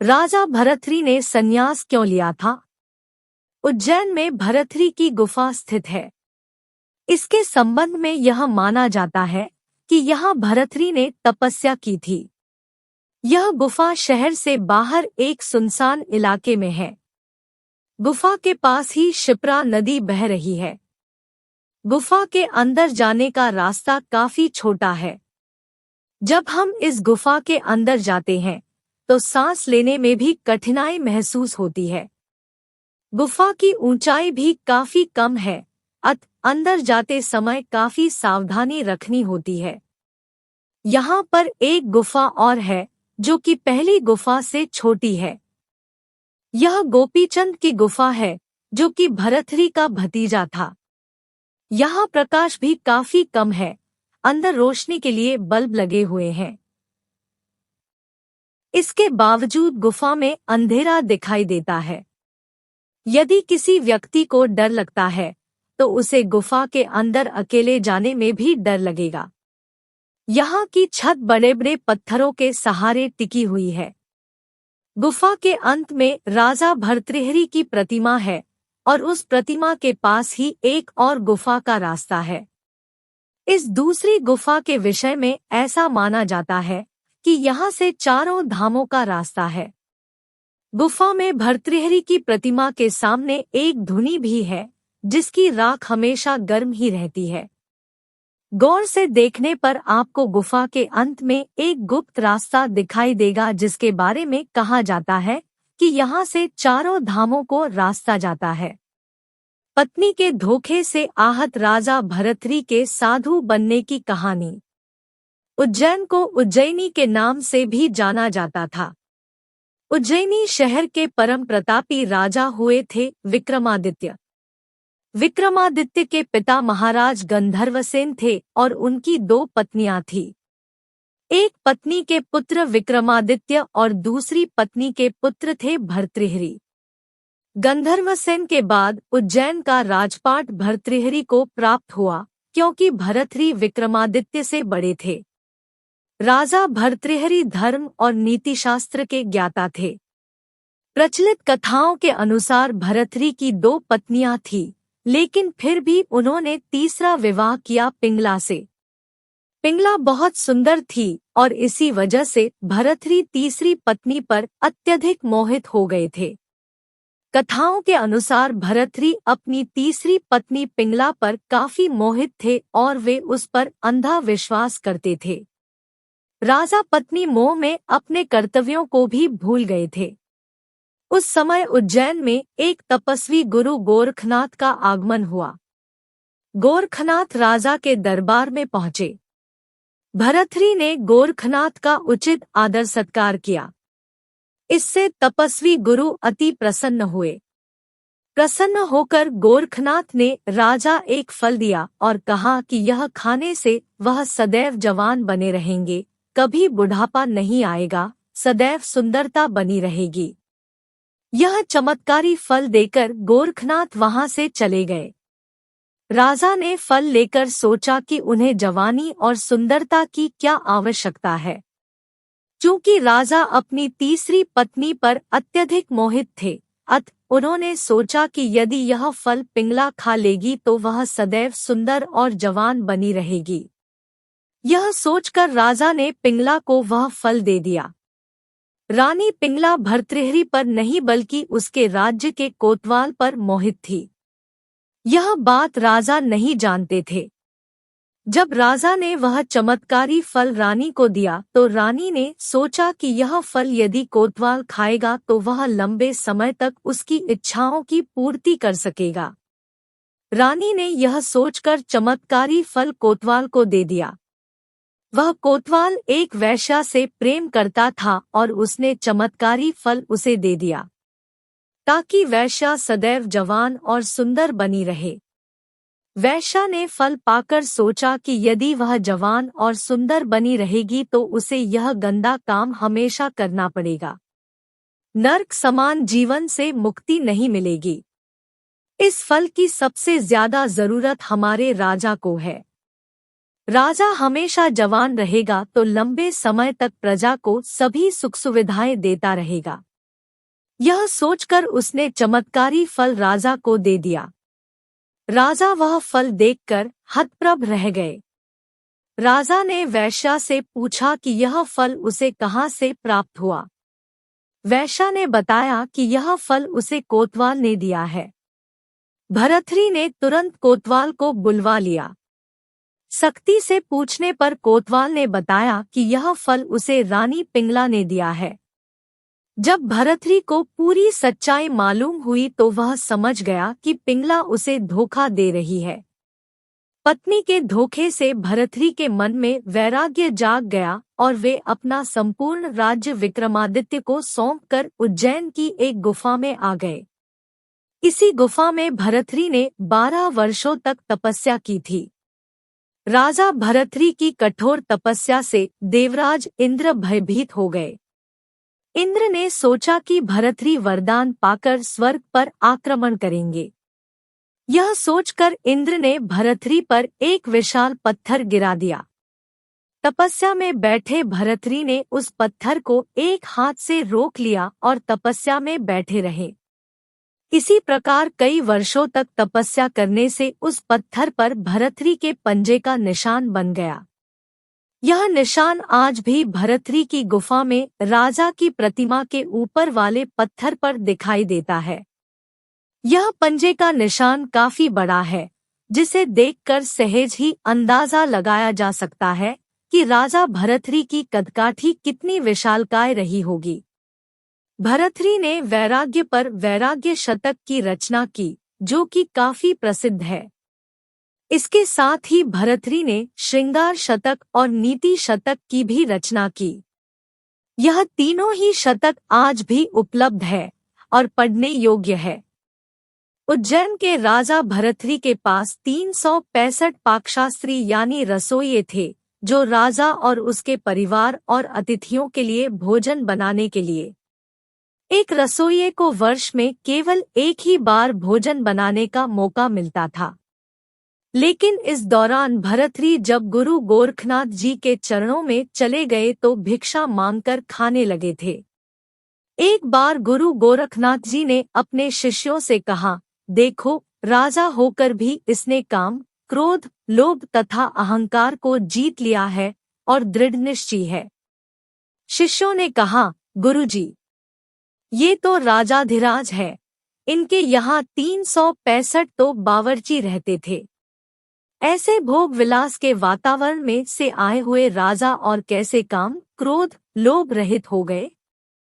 राजा भरथरी ने संन्यास क्यों लिया था? उज्जैन में भरथरी की गुफा स्थित है। इसके संबंध में यह माना जाता है कि यहाँ भरथरी ने तपस्या की थी। यह गुफा शहर से बाहर एक सुनसान इलाके में है। गुफा के पास ही शिप्रा नदी बह रही है। गुफा के अंदर जाने का रास्ता काफी छोटा है। जब हम इस गुफा के अंदर जाते हैं तो सांस लेने में भी कठिनाई महसूस होती है। गुफा की ऊंचाई भी काफी कम है, अंदर जाते समय काफी सावधानी रखनी होती है। यहाँ पर एक गुफा और है जो कि पहली गुफा से छोटी है। यह गोपीचंद की गुफा है जो कि भरथरी का भतीजा था। यहाँ प्रकाश भी काफी कम है। अंदर रोशनी के लिए बल्ब लगे हुए हैं। इसके बावजूद गुफा में अंधेरा दिखाई देता है। यदि किसी व्यक्ति को डर लगता है तो उसे गुफा के अंदर अकेले जाने में भी डर लगेगा। यहाँ की छत बड़े बड़े पत्थरों के सहारे टिकी हुई है। गुफा के अंत में राजा भर्तृहरि की प्रतिमा है और उस प्रतिमा के पास ही एक और गुफा का रास्ता है। इस दूसरी गुफा के विषय में ऐसा माना जाता है कि यहाँ से चारों धामों का रास्ता है। गुफा में भर्तृहरि की प्रतिमा के सामने एक धुनी भी है जिसकी राख हमेशा गर्म ही रहती है। गौर से देखने पर आपको गुफा के अंत में एक गुप्त रास्ता दिखाई देगा जिसके बारे में कहा जाता है कि यहाँ से चारों धामों को रास्ता जाता है। पत्नी के धोखे से आहत राजा भरथरी के साधु बनने की कहानी। उज्जैन को उज्जैनी के नाम से भी जाना जाता था। उज्जैनी शहर के परम प्रतापी राजा हुए थे विक्रमादित्य। विक्रमादित्य के पिता महाराज गंधर्वसेन थे और उनकी 2 पत्नियां थीं। एक पत्नी के पुत्र विक्रमादित्य और दूसरी पत्नी के पुत्र थे भर्तृहरि। गंधर्वसेन के बाद उज्जैन का राजपाट भर्तृहरि को प्राप्त हुआ क्योंकि भरथरी विक्रमादित्य से बड़े थे। राजा भर्तृहरि धर्म और नीतिशास्त्र के ज्ञाता थे। प्रचलित कथाओं के अनुसार भरथरी की 2 पत्नियां थीं, लेकिन फिर भी उन्होंने तीसरा विवाह किया पिंगला से। पिंगला बहुत सुंदर थी और इसी वजह से भरथरी तीसरी पत्नी पर अत्यधिक मोहित हो गए थे। कथाओं के अनुसार भरथरी अपनी तीसरी पत्नी पिंगला पर काफी मोहित थे और वे उस पर अंधा विश्वास करते थे। राजा पत्नी मोह में अपने कर्तव्यों को भी भूल गए थे। उस समय उज्जैन में एक तपस्वी गुरु गोरखनाथ का आगमन हुआ। गोरखनाथ राजा के दरबार में पहुंचे। भरथरी ने गोरखनाथ का उचित आदर सत्कार किया। इससे तपस्वी गुरु अति प्रसन्न हुए। प्रसन्न होकर गोरखनाथ ने राजा एक फल दिया और कहा कि यह खाने से वह सदैव जवान बने रहेंगे, कभी बुढ़ापा नहीं आएगा, सदैव सुंदरता बनी रहेगी। यह चमत्कारी फल देकर गोरखनाथ वहां से चले गए। राजा ने फल लेकर सोचा कि उन्हें जवानी और सुंदरता की क्या आवश्यकता है। चूंकि राजा अपनी तीसरी पत्नी पर अत्यधिक मोहित थे, उन्होंने सोचा कि यदि यह फल पिंगला खा लेगी तो वह सदैव सुंदर और जवान बनी रहेगी। यह सोचकर राजा ने पिंगला को वह फल दे दिया। रानी पिंगला भर्तृहरि पर नहीं बल्कि उसके राज्य के कोतवाल पर मोहित थी। यह बात राजा नहीं जानते थे। जब राजा ने वह चमत्कारी फल रानी को दिया तो रानी ने सोचा कि यह फल यदि कोतवाल खाएगा तो वह लंबे समय तक उसकी इच्छाओं की पूर्ति कर सकेगा। रानी ने यह सोचकर चमत्कारी फल कोतवाल को दे दिया। वह कोतवाल एक वेश्या से प्रेम करता था और उसने चमत्कारी फल उसे दे दिया ताकि वेश्या सदैव जवान और सुंदर बनी रहे। वेश्या ने फल पाकर सोचा कि यदि वह जवान और सुंदर बनी रहेगी तो उसे यह गंदा काम हमेशा करना पड़ेगा। नर्क समान जीवन से मुक्ति नहीं मिलेगी। इस फल की सबसे ज्यादा जरूरत हमारे राजा को है। राजा हमेशा जवान रहेगा तो लंबे समय तक प्रजा को सभी सुख सुविधाएं देता रहेगा। यह सोचकर उसने चमत्कारी फल राजा को दे दिया। राजा वह फल देखकर हतप्रभ रह गए। राजा ने वेश्या से पूछा कि यह फल उसे कहाँ से प्राप्त हुआ। वेश्या ने बताया कि यह फल उसे कोतवाल ने दिया है। भर्तृहरि ने तुरंत कोतवाल को बुलवा लिया। सख्ती से पूछने पर कोतवाल ने बताया कि यह फल उसे रानी पिंगला ने दिया है। जब भर्तृहरि को पूरी सच्चाई मालूम हुई तो वह समझ गया कि पिंगला उसे धोखा दे रही है। पत्नी के धोखे से भर्तृहरि के मन में वैराग्य जाग गया और वे अपना संपूर्ण राज्य विक्रमादित्य को सौंपकर उज्जैन की एक गुफा में आ गए। इसी गुफा में भर्तृहरि ने 12 वर्षों तक तपस्या की थी। राजा भर्तृहरि की कठोर तपस्या से देवराज इंद्र भयभीत हो गए। इंद्र ने सोचा कि भर्तृहरि वरदान पाकर स्वर्ग पर आक्रमण करेंगे। यह सोचकर इंद्र ने भर्तृहरि पर एक विशाल पत्थर गिरा दिया। तपस्या में बैठे भर्तृहरि ने उस पत्थर को एक हाथ से रोक लिया और तपस्या में बैठे रहे। इसी प्रकार कई वर्षों तक तपस्या करने से उस पत्थर पर भर्तृहरि के पंजे का निशान बन गया। यह निशान आज भी भर्तृहरि की गुफा में राजा की प्रतिमा के ऊपर वाले पत्थर पर दिखाई देता है। यह पंजे का निशान काफी बड़ा है, जिसे देखकर सहज ही अंदाजा लगाया जा सकता है कि राजा भर्तृहरि की कदकाठी कितनी विशालकाय रही होगी। भर्तृहरि ने वैराग्य पर वैराग्य शतक की रचना की, जो कि काफी प्रसिद्ध है। इसके साथ ही भर्तृहरि ने श्रृंगार शतक और नीति शतक की भी रचना की। यह तीनों ही शतक आज भी उपलब्ध है और पढ़ने योग्य है। उज्जैन के राजा भर्तृहरि के पास 365 पाकशास्त्री यानी रसोइये थे, जो राजा और उसके परिवार और अतिथियों के लिए भोजन बनाने के लिए। एक रसोइये को वर्ष में केवल एक ही बार भोजन बनाने का मौका मिलता था। लेकिन इस दौरान भर्तृहरि जब गुरु गोरखनाथ जी के चरणों में चले गए तो भिक्षा मांगकर खाने लगे थे। एक बार गुरु गोरखनाथ जी ने अपने शिष्यों से कहा, देखो, राजा होकर भी इसने काम, क्रोध, लोभ तथा अहंकार को जीत लिया है और दृढ़ निश्चय है। शिष्यों ने कहा, गुरुजी, ये तो राजाधिराज है, इनके यहाँ 365 तो बावर्ची रहते थे। ऐसे भोग विलास के वातावरण में से आए हुए राजा और कैसे काम, क्रोध, लोभ रहित हो गए।